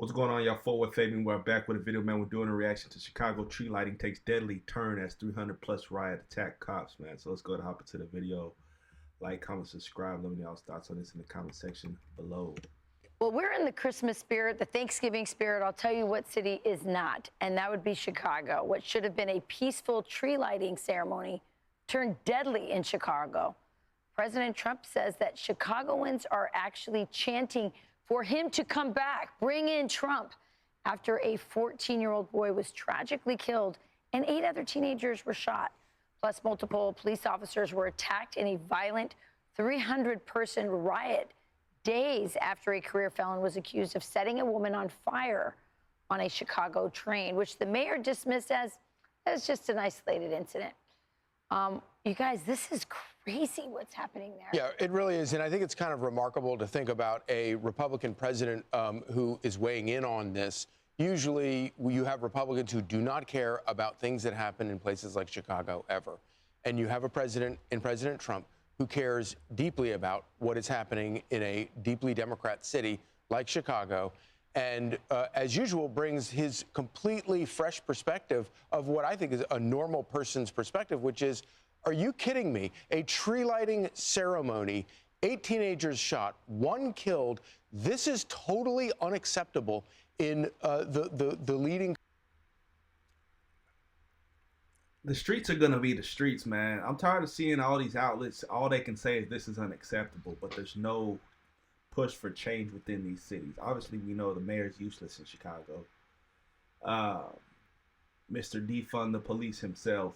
What's going on, y'all? Worth Fabian. We're back with a video, man. We're doing a reaction to Chicago tree lighting takes deadly turn as 300 plus riot attack cops, man. So let's go to hop into the video. Like, comment, subscribe. Let me know y'all's thoughts on this in the comment section below. Well, we're in the Christmas spirit, the Thanksgiving spirit. I'll tell you what city is not, and that would be Chicago. What should have been a peaceful tree lighting ceremony turned deadly in Chicago. President Trump says that Chicagoans are actually chanting for him to come back, bring in Trump, after a 14-year-old boy was tragically killed and 8 other teenagers were shot. Plus, multiple police officers were attacked in a violent 300-person riot days after a career felon was accused of setting a woman on fire on a Chicago train, which the mayor dismissed as just an isolated incident. You guys, this is crazy what's happening there. Yeah, it really is. And I think it's kind of remarkable to think about a Republican president who is weighing in on this. Usually you have Republicans who do not care about things that happen in places like Chicago ever. And you have a president in President Trump who cares deeply about what is happening in a deeply Democrat city like Chicago, and as usual, brings his completely fresh perspective of what I think is a normal person's perspective, which is, are you kidding me? A tree lighting ceremony, 8 teenagers shot, 1 killed. This is totally unacceptable in the leading. The streets are going to be the streets, man. I'm tired of seeing all these outlets. All they can say is this is unacceptable, but there's no push for change within these cities. Obviously, we know the mayor's useless in Chicago. Mr. Defund the Police himself,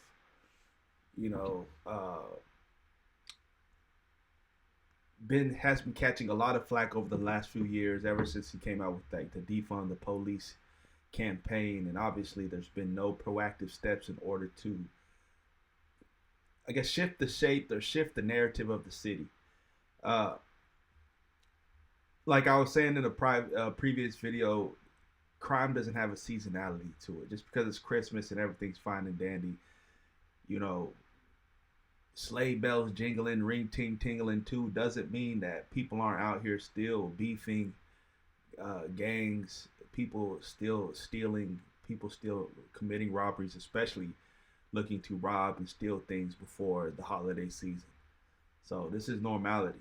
has been catching a lot of flack over the last few years, ever since he came out with the Defund the Police campaign. And obviously there's been no proactive steps in order to, I guess, shift the shape or shift the narrative of the city. Like I was saying in a previous video, crime doesn't have a seasonality to it. Just because it's Christmas and everything's fine and dandy, sleigh bells jingling, ring ting tingling too, doesn't mean that people aren't out here still beefing, gangs, people still stealing, people still committing robberies, especially looking to rob and steal things before the holiday season. So this is normality.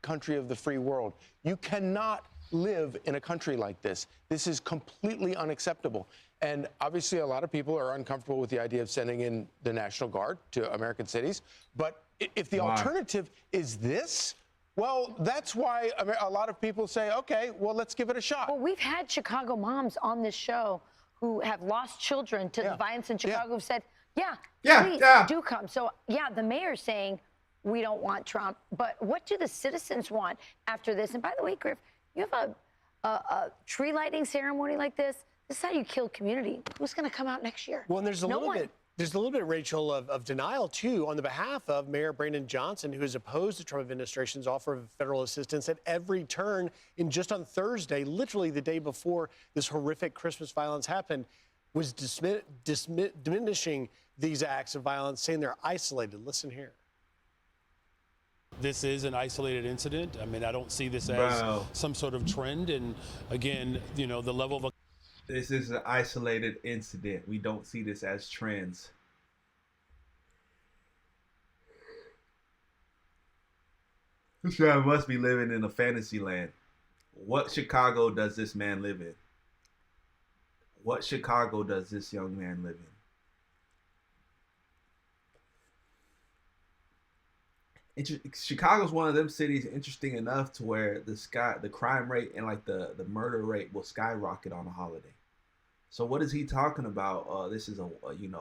Country of the free world. You cannot live in a country like this. This is completely unacceptable. And obviously a lot of people are uncomfortable with the idea of sending in the National Guard to American cities. But if the alternative is this, well, that's why a lot of people say, okay, well, let's give it a shot. Well, we've had Chicago moms on this show who have lost children to the violence in Chicago who've said, please do come. So, the mayor's saying, we don't want Trump, but what do the citizens want after this? And by the way, Griff, you have a tree lighting ceremony like this. This is how you kill community. Who's going to come out next year? Well, and there's a little bit, Rachel, of denial, too, on the behalf of Mayor Brandon Johnson, who has opposed the Trump administration's offer of federal assistance at every turn. And just on Thursday, literally the day before this horrific Christmas violence happened, was diminishing these acts of violence, saying they're isolated. Listen here. This is an isolated incident. I mean, I don't see this as some sort of trend. And again, the level of... This is an isolated incident. We don't see this as trends. This guy must be living in a fantasy land. What Chicago does this man live in? What Chicago does this young man live in? Chicago's one of them cities, interesting enough, to where the crime rate and the murder rate will skyrocket on a holiday. So what is he talking about? This is a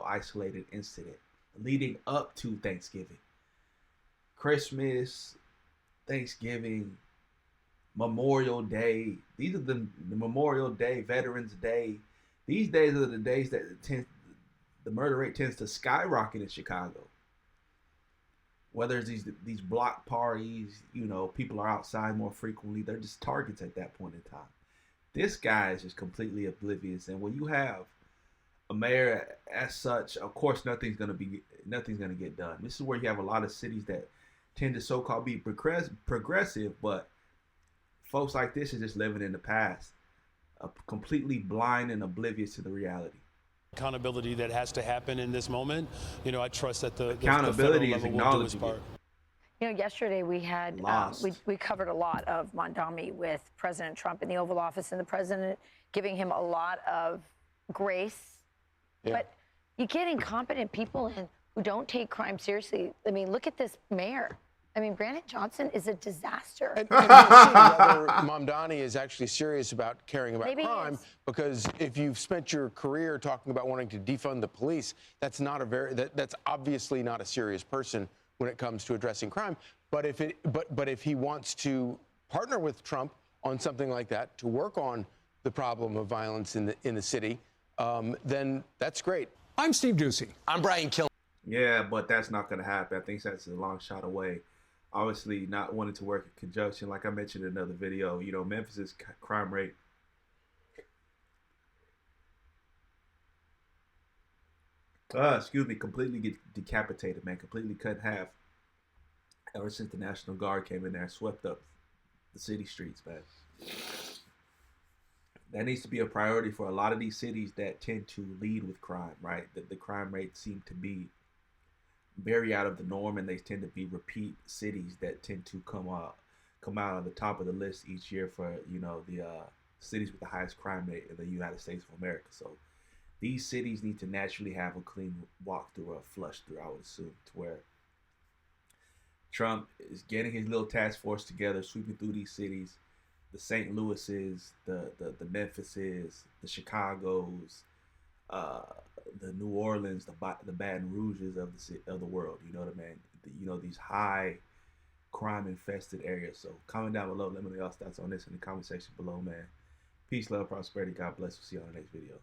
isolated incident leading up to Thanksgiving, Christmas, Thanksgiving, Memorial Day. These are the Memorial Day, Veterans Day. These days are the days that the murder rate tends to skyrocket in Chicago. Whether it's these block parties, people are outside more frequently. They're just targets at that point in time. This guy is just completely oblivious. And when you have a mayor as such, of course, nothing's gonna get done. This is where you have a lot of cities that tend to so-called be progressive, but folks like this are just living in the past. completely blind and oblivious to the reality. Accountability that has to happen in this moment. You know, I trust that the Accountability federal is level will do its acknowledging part. it. You know, yesterday we had we covered a lot of Mondami with President Trump in the Oval Office, and the president giving him a lot of grace. Yeah. But you get incompetent people who don't take crime seriously. I mean, look at this mayor. I mean, Brandon Johnson is a disaster. And we'll see whether Mamdani is actually serious about caring about Maybe he crime, is. because if you've spent your career talking about wanting to defund the police, that's not a that's obviously not a serious person when it comes to addressing crime. But if he wants to partner with Trump on something like that to work on the problem of violence in the city, then that's great. I'm Steve Ducey. I'm Brian Killen. Yeah, but that's not going to happen. I think that's a long shot away. Obviously, not wanting to work in conjunction, like I mentioned in another video, you know, Memphis's crime rate completely get decapitated, man, completely cut in half ever since the National Guard came in there and swept up the city streets, man. That needs to be a priority for a lot of these cities that tend to lead with crime, right? The crime rates seem to be very out of the norm, and they tend to be repeat cities that tend to come out on the top of the list each year for, you know, the cities with the highest crime rate in the United States of America. So these cities need to naturally have a clean walkthrough or a flush through, I would assume, to where Trump is getting his little task force together, sweeping through these cities, the St. Louis's, the Memphis's, the Chicago's, the New Orleans, the Baton Rouges of the world. You know what I mean? You know, these high crime infested areas. So comment down below. Let me know y'all's thoughts on this in the comment section below, man. Peace, love, prosperity. God bless. We'll see you on the next video.